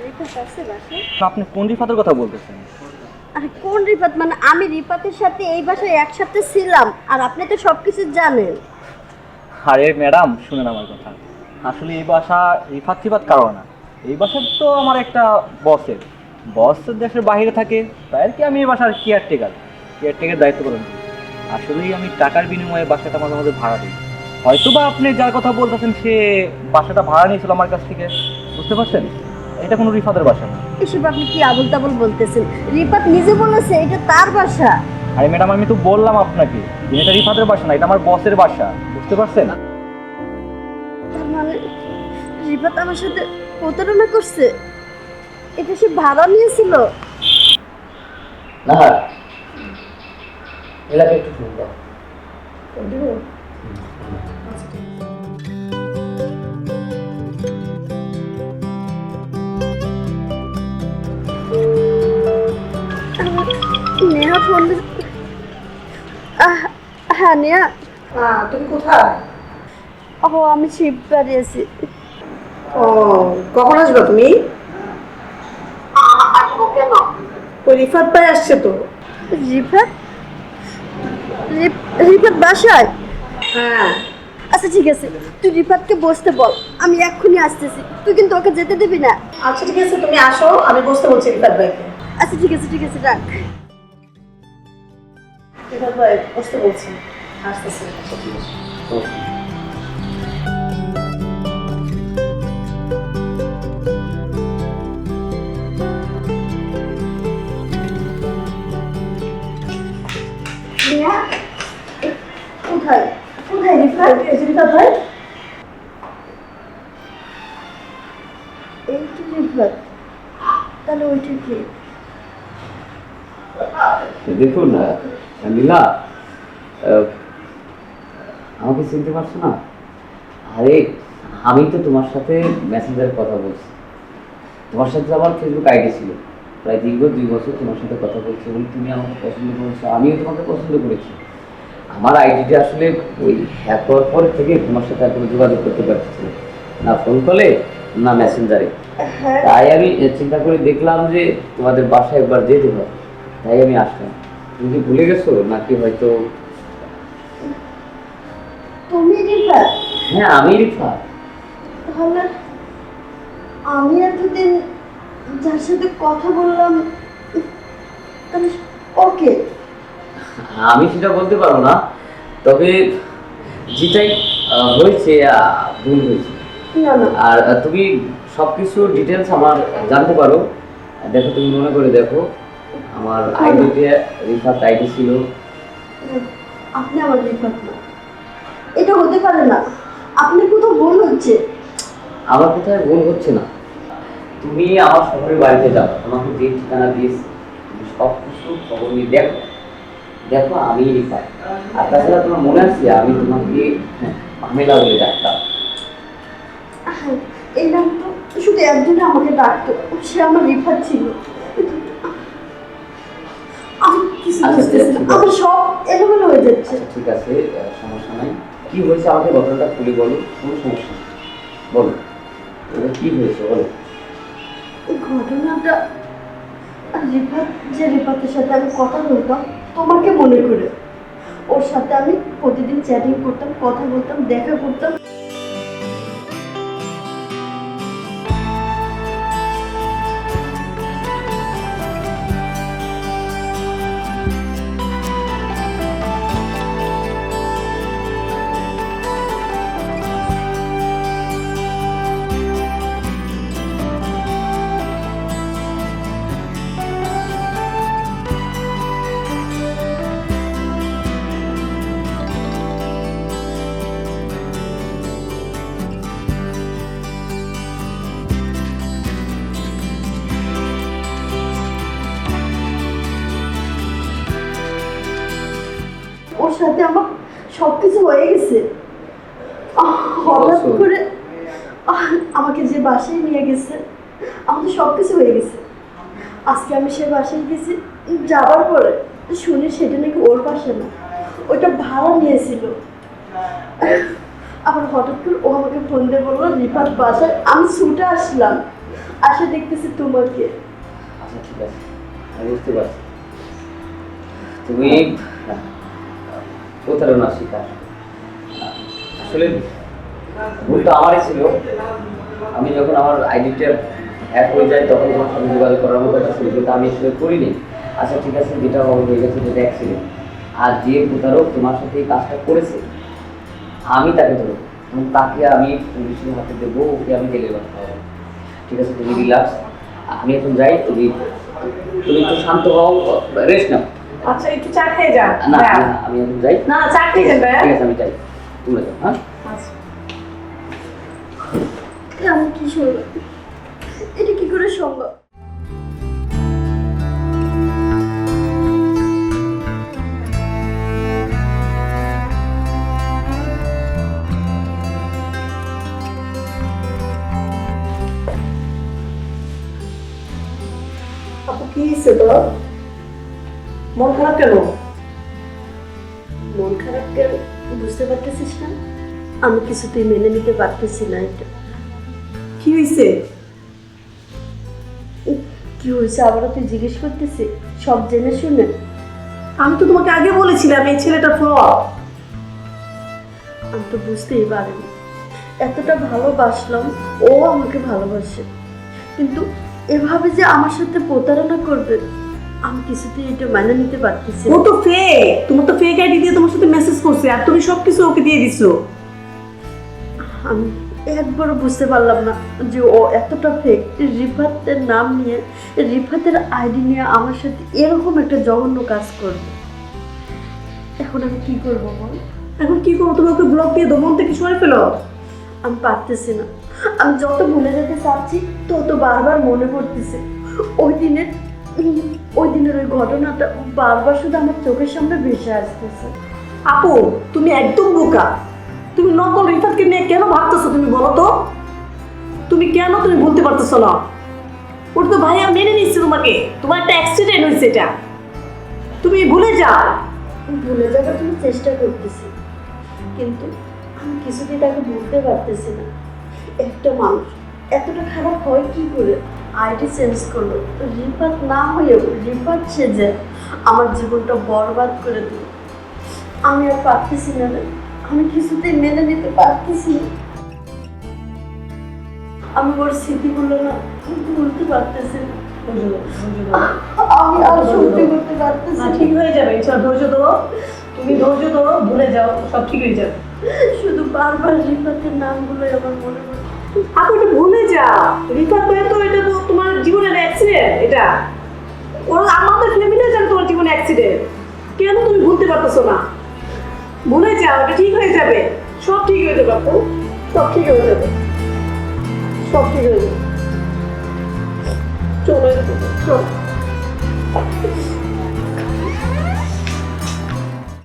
রিফাত আছে বাসায়? আপনি কোন রিফাতের কথা বলতেছেন? আরে কোন রিফাত? মানে আমি রিফাতের সাথে এই বাসায় একসাথে ছিলাম, আর আপনি তো সবকিছু জানেন। আরে ম্যাডাম শুনেন আমার কথা। আসলে এই বাসা রিফাত টিফাত কারো না। এই বাসার তো আমার একটা বসের দেশের বাইরে থাকে, তাই আর কি আমি এই বাসার কেয়ারটেকার দায়িত্ব পালন করি। আসলেই আমি টাকার বিনিময়ে বাসাটা মাঝে মাঝে ভাড়া দিই। হয়তো বা আপনি যার কথা বলতেছেন সে বাসাটা ভাড়া নিয়েছিল আমার কাছ থেকে, বুঝতে পারছেন? এটা কোনো রিফাতের বাসা না। এসব আপনি কি আবল তাবল বলতেছেন? রিফাত নিজে বলেছে এটা তার বাসা। আরে ম্যাডাম আমি তো বললাম আপনাকে যে এটা রিফাতের বাসা না, এটা আমার বসের বাসা, বুঝতে পারছেন? তার মানে রিফাত আমার সাথে প্রতারণা করছে? এটা সে ভাড়া নিয়েছিল? না এলাকা একটু ফোন দাও। নেহা ফোন। হ্যাঁ নেহা। তুমি কোথায়? ও আমি শিববাড়ি আছি। ও কখন আসবে তুমি? কেন? ওই রিফাত ভাই আসছে তো। রিফাত? রিফাত বাসায়? হ্যাঁ আচ্ছা ঠিক আছে, তুই রিফাতকে বসতে বল, আমি এক্ষুনি আসতেছি। তুই কিন্তু ওকে যেতে দিবি না। আচ্ছা ঠিক আছে, তুমি আসো, আমি বসতে বলছি রিফাত ভাইকে। আচ্ছা ঠিক আছে রাখ। রিফাত ভাই বসতে বলছি, আসতেছি। নেহা কোথায়? কোথায় রিফাত? রিফাত ভাই এই তো রিফাত। তাহলে ওইটা কি? দেখুন নীলা, আমাকে চিনতে পারছো না? আরে আমি তো তোমার সাথে মেসেঞ্জারে কথা বলছি। তোমার সাথে আমার ফেসবুক আইডি ছিল, প্রায় দীর্ঘ 2 বছর তোমার সাথে কথা বলছি এবং তুমি আমাকে পছন্দ করেছো, আমিও তোমাকে পছন্দ করেছি। আমার আইডিটা আসলে ওই হ্যাক হওয়ার পর থেকে তোমার সাথে আর কোনো যোগাযোগ করতে পারছি না, না ফোন কলে না মেসেঞ্জারে। তাই আমি চিন্তা করে দেখলাম যে তোমাদের বাসায় একবার যেতে হবে, তাই আমি আসলাম। তুমি কি ভুলে গেছো নাকি হয়তো? তুমি রিফাত? হ্যাঁ আমি রিফাত। তাহলে আমি এতদিন যার সাথে কথা বললাম, তাহলে ওকে? আমি সেটা বলতে পারবো না, তবে যেটাই হয়েছে ভুল হয়েছে। না না, আর তুমি সবকিছু ডিটেলস আমার জানতে পারো। দেখো তুমি মনে করে দেখো, আমার আইডিতে রিফাত আইডি ছিল। আপনি আমার রিফাত না, এটা হতে পারে না। আপনি কোথাও ভুল হচ্ছে। আমার কোথায় ভুল হচ্ছে না, তুমি আমার শহরের বাড়িতে যাও, তোমাকে যে ঠিকানা দিয়েছি তুমি সব কিছু খবর নিয়ে দেখো। দেখো আমি রিফাত। আর তাছাড়া তোমার মনে আছে আমি তোমাকে পামেলা বলে ডাকতাম। এই নাম তো শুধু একজনে আমাকে ডাকতো, সে আমার রিফাত ছিল। আমি কিছু আচ্ছা, বুঝতেছি না, ঠিক আছে। আমার সব এলোমেলো হয়ে যাচ্ছে। আচ্ছা ঠিক আছে, সমস্যা নাই। কি হয়েছে আমাকে ঘটনাটা খুলে বলো, কোনো সমস্যা নেই, বলো কি হয়েছে বলো। এই ঘটনাটা, রিফাত, যে রিফাতের সাথে আমি কথা বলতাম তোমাকে মনে করে, ওর সাথে আমি প্রতিদিন চ্যাটিং করতাম, কথা বলতাম, দেখা করতাম। ওর সাথে আমার সবকিছু হয়ে গেছে। হঠাৎ করে আমাকে যে বাসায় নিয়ে গেছে, আমাদের সবকিছু হয়ে গেছে। আজকে আমি সে বাসায় গেছি, যাবার পরে শুনি সেটা নাকি ওর বাসা না, ওইটা ভাড়া নিয়েছিল। আবার হঠাৎ করে ও আমাকে ফোন দিয়ে বললো রিফাত বাসায়, আমি ছুটে আসলাম। আশা দেখতেছি তোমাকে। আচ্ছা ঠিক আছে, আমি বুঝতে পারছি তুমি প্রতারণার শিকার। আসলে ভুলটা আমারই ছিল। আমি যখন আমার আইডিটা হ্যাক হয়ে যায় তখন তোমার সাথে যোগাযোগ করার মতো একটা ছিল, কিন্তু আমি আসলে করিনি। আচ্ছা ঠিক আছে, যেটা হয়ে গেছে যেটা অ্যাক্সিডেন্ট। আর যে প্রতারক তোমার সাথে এই কাজটা করেছে আমি তাকে ধরবো এবং তাকে আমি পুলিশের হাতে দেবো, ওকে আমি জেলে রাখতে হবে। ঠিক আছে, তুমি রিল্যাক্স। আমি এখন যাই, তুমি তুমি একটু শান্ত হও, রেস্ট নাও। আচ্ছা একটু চা খেয়ে যান। না না, আমি এখন যাই। না চা খেয়ে যান ভাইয়া। ঠিক আছে, আমি যাই, তোমরা যাও। হ্যাঁ আচ্ছা। আমি কি শুনলাম? এটা কি করে সম্ভব? আপু কি হয়েছে তোর? মন খারাপ কেন? মন খারাপ কেন বুঝতে পারতেছিস না? আমি কিছুতেই মেনে নিতে পারতেছি না এটা। কি হয়েছে? কি হয়েছে আবারও তুই জিজ্ঞেস করতেছিস? সব জেনে শুনে? আমি তো তোমাকে আগে বলেছিলাম এই ছেলেটা ফ্রড। আমি তো বুঝতেই পারিনি এতটা ভালোবাসলাম, ও আমাকে ভালোবাসে, কিন্তু এভাবে যে আমার সাথে প্রতারণা করবে আমি কিছুতেই এটা মেনে নিতে পারতেছি ও না। তো ফেক, তোমার তো ফেক আইডি দিয়ে তোমার সাথে মেসেজ করছে আর তুমি সবকিছু ওকে দিয়ে দিছো। আমি একবারও বুঝতে পারলাম না যে ও এতটা ফেক। রিফাতের নাম নিয়ে, রিফাতের আইডি নিয়ে আমার সাথে এরকম একটা জঘন্য কাজ করবে। এখন আমি কি করবো বল? এখন কি করবো? তুমি ওকে ব্লক দিয়ে দমন থেকে সরে ফেলো। আমি পারতেছি না। আমি যত ভুলে যেতে চাচ্ছি তত বারবার মনে পড়তেছে ওই দিনের ওই ঘটনাটা বারবার শুধু আমার চোখের সামনে ভেসে আসতেছে। আপু তুমি একদম বোকা। তুমি নকল রিফাতকে নিয়ে কেন ভাবতেছো? তুমি বলো তো, তুমি কেন তুমি বলতে পারতেছো না? ওর তো ভাইয়া মেনে নিচ্ছে তোমাকে, তোমার একটা অ্যাক্সিডেন্ট হয়েছে, এটা তুমি ভুলে যাও। ভুলে যাবার জন্য চেষ্টা করতেছি, কিন্তু আমি কিছুতেই তাকে বুঝতে পারতেছি না। একটা মানুষ এতটা খারাপ হয় কি করে? আইডি চেঞ্জ করলো, রিফাত না হয়েও রিফাত সেজে আমার জীবনটা বরবাদ করে দিল। আমি আর পারতেছি না রে, আমি কিছুতেই মেনে নিতে পারতেছি না। আমি ওর স্মৃতিগুলো না ভুলতে পারতেছি না। আমি আর সহ্য করতে পারতেছি না, না। ঠিক হয়ে যাবে, ইনশাআল্লাহ। ধৈর্য ধরো, তুমি ধৈর্য ধরো, ভুলে যাও, সব ঠিক হয়ে যাবে। শুধু বারবার রিফাতের নামগুলোই আমার মনে পড়ে। আপু এটা ভুলে যাও। রিফাত ভাই তো, এটা তো তোমার জীবনের অ্যাক্সিডেন্ট। এটা ওরা আমাদের ফ্যামিলিও জানে তোমার জীবনে অ্যাক্সিডেন্ট। কেন তুমি ভুলতে পারতেছো না? ভুলে যাও, এটা ঠিক হয়ে যাবে, সব ঠিক হয়ে যাবে আপু, সব ঠিক হয়ে যাবে, সব ঠিক হয়ে যাবে। চলো চলো।